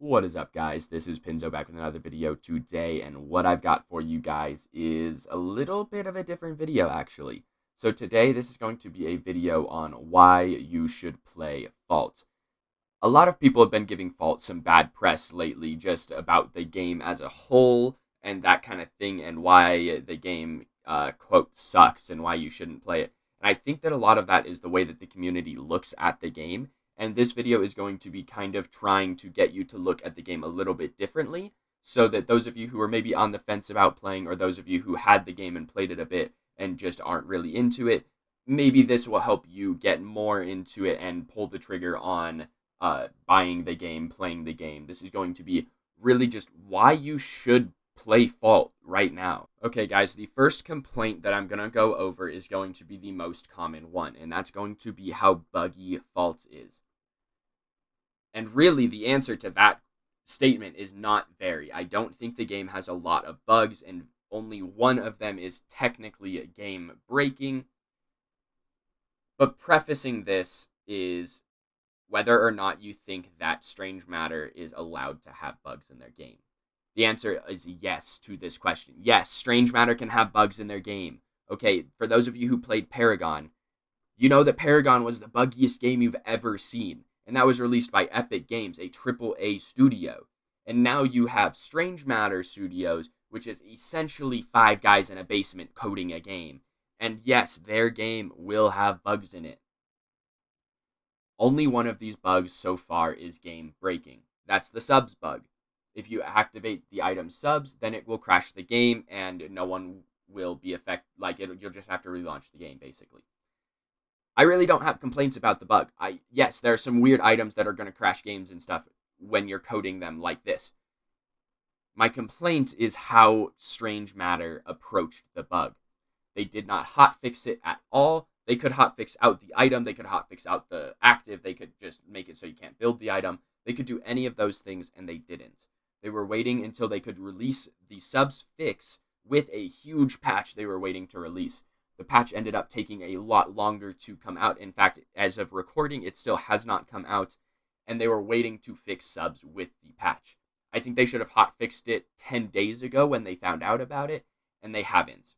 What is up, guys? This is Pinzo back with another video today, and what I've got for you guys is a little bit of a different video, actually. So today, this is going to be a video on why you should play Fault. A lot of people have been giving Fault some bad press lately, just about the game as a whole, and that kind of thing, and why the game, quote, sucks, and why you shouldn't play it. And I think that a lot of that is the way that the community looks at the game, and this video is going to be kind of trying to get you to look at the game a little bit differently, so that those of you who are maybe on the fence about playing, or those of you who had the game and played it a bit and just aren't really into it, maybe this will help you get more into it and pull the trigger on buying the game, playing the game. This is going to be really just why you should play Fault right now. Okay, guys, the first complaint that I'm going to go over is going to be the most common one, and that's going to be how buggy Fault is. And really, the answer to that statement is not very. I don't think the game has a lot of bugs, and only one of them is technically game breaking. But prefacing this is whether or not you think that Strange Matter is allowed to have bugs in their game. The answer is yes to this question. Yes, Strange Matter can have bugs in their game. Okay, for those of you who played Paragon, you know that Paragon was the buggiest game you've ever seen, and that was released by Epic Games, a AAA studio. And now you have Strange Matter Studios, which is essentially 5 guys in a basement coding a game. And yes, their game will have bugs in it. Only one of these bugs so far is game breaking. That's the subs bug. If you activate the item subs, then it will crash the game and no one will be affected. You'll just have to relaunch the game, basically. I really don't have complaints about the bug. Yes, there are some weird items that are going to crash games and stuff when you're coding them like this. My complaint is how Strange Matter approached the bug. They did not hotfix it at all. They could hotfix out the item. They could hotfix out the active. They could just make it so you can't build the item. They could do any of those things, and they didn't. They were waiting until they could release the subs fix with a huge patch they were waiting to release. The patch ended up taking a lot longer to come out. In fact, as of recording, it still has not come out, and they were waiting to fix subs with the patch. I think they should have hotfixed it 10 days ago when they found out about it, and they haven't.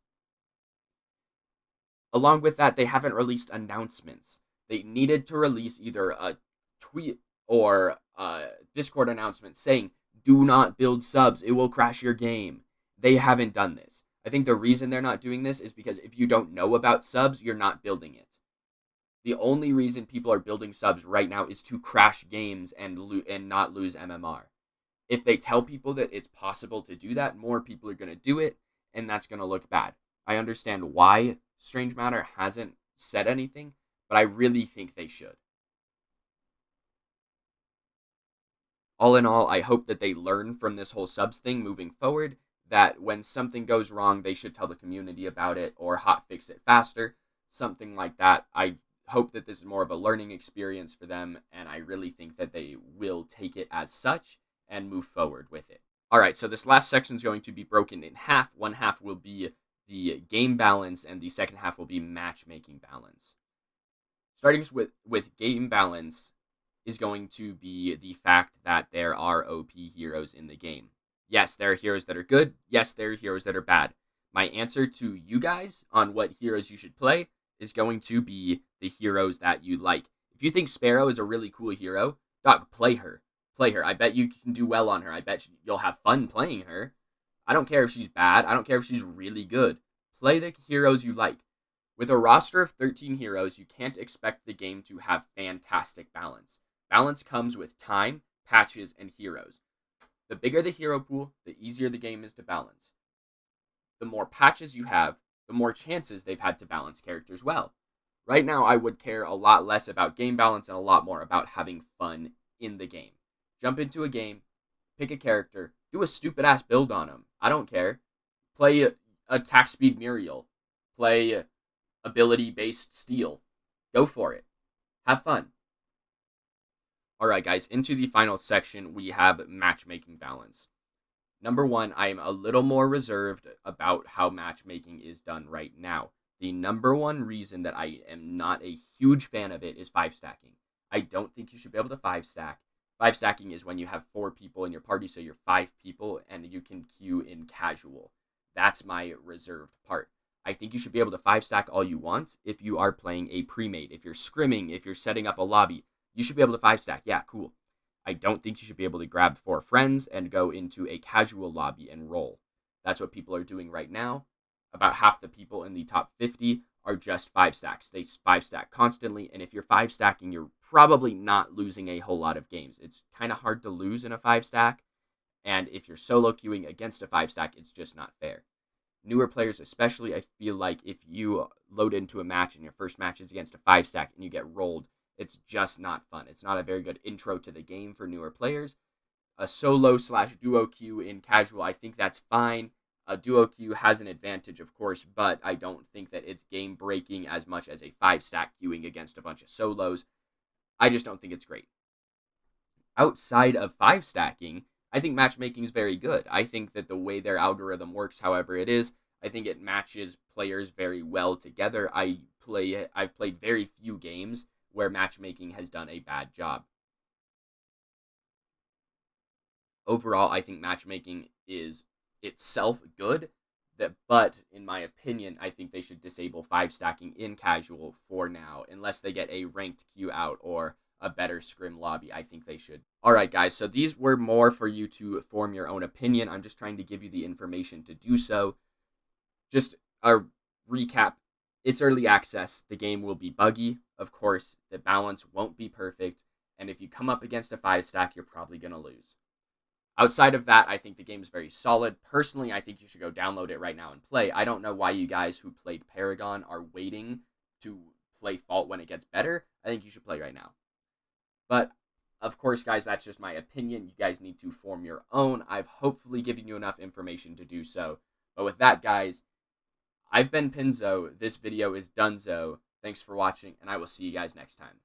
Along with that, they haven't released announcements. They needed to release either a tweet or a Discord announcement saying, do not build subs, it will crash your game. They haven't done this. I think the reason they're not doing this is because if you don't know about subs, you're not building it. The only reason people are building subs right now is to crash games and not lose MMR. If they tell people that it's possible to do that, more people are going to do it, and that's going to look bad. I understand why Strange Matter hasn't said anything, but I really think they should. All in all, I hope that they learn from this whole subs thing moving forward, that when something goes wrong, they should tell the community about it or hotfix it faster, something like that. I hope that this is more of a learning experience for them, and I really think that they will take it as such and move forward with it. All right, so this last section is going to be broken in half. One half will be the game balance, and the second half will be matchmaking balance. Starting with game balance is going to be the fact that there are OP heroes in the game. Yes, there are heroes that are good. Yes, there are heroes that are bad. My answer to you guys on what heroes you should play is going to be the heroes that you like. If you think Sparrow is a really cool hero, dog, play her. Play her. I bet you can do well on her. I bet you'll have fun playing her. I don't care if she's bad. I don't care if she's really good. Play the heroes you like. With a roster of 13 heroes, you can't expect the game to have fantastic balance. Balance comes with time, patches, and heroes. The bigger the hero pool, the easier the game is to balance. The more patches you have, the more chances they've had to balance characters well. Right now, I would care a lot less about game balance and a lot more about having fun in the game. Jump into a game, pick a character, do a stupid-ass build on him. I don't care. Play attack speed Muriel. Play ability-based Steel. Go for it. Have fun. Alright, guys, into the final section, we have matchmaking balance. Number one, I am a little more reserved about how matchmaking is done right now. The number one reason that I am not a huge fan of it is 5-stacking. I don't think you should be able to 5-stack. 5 stacking is when you have 4 people in your party, so you're 5 people, and you can queue in casual. That's my reserved part. I think you should be able to 5 stack all you want if you are playing a pre-made. If you're scrimming, if you're setting up a lobby, you should be able to 5 stack. Yeah, cool. I don't think you should be able to grab 4 friends and go into a casual lobby and roll. That's what people are doing right now. About half the people in the top 50 are just 5 stacks. They 5 stack constantly, and if you're 5 stacking, you're probably not losing a whole lot of games. It's kind of hard to lose in a 5 stack, and if you're solo queuing against a 5 stack, it's just not fair. Newer players especially, I feel like if you load into a match and your first match is against a 5 stack and you get rolled, it's just not fun. It's not a very good intro to the game for newer players. A solo/duo queue in casual, I think that's fine. A duo queue has an advantage, of course, but I don't think that it's game breaking as much as a 5 stack queuing against a bunch of solos. I just don't think it's great. Outside of 5 stacking, I think matchmaking is very good. I think that the way their algorithm works, however it is, I think it matches players very well together. I've played very few games where matchmaking has done a bad job. Overall, I think matchmaking is itself good, but in my opinion, I think they should disable 5 stacking in casual for now, unless they get a ranked queue out or a better scrim lobby. I think they should. Alright guys, so these were more for you to form your own opinion. I'm just trying to give you the information to do so. Just a recap, it's early access, the game will be buggy, of course, the balance won't be perfect, and if you come up against a 5 stack, you're probably going to lose. Outside of that, I think the game is very solid. Personally, I think you should go download it right now and play. I don't know why you guys who played Paragon are waiting to play Fault when it gets better. I think you should play right now. But, of course, guys, that's just my opinion. You guys need to form your own. I've hopefully given you enough information to do so. But with that, guys, I've been Pinzo. This video is Dunzo. Thanks for watching, and I will see you guys next time.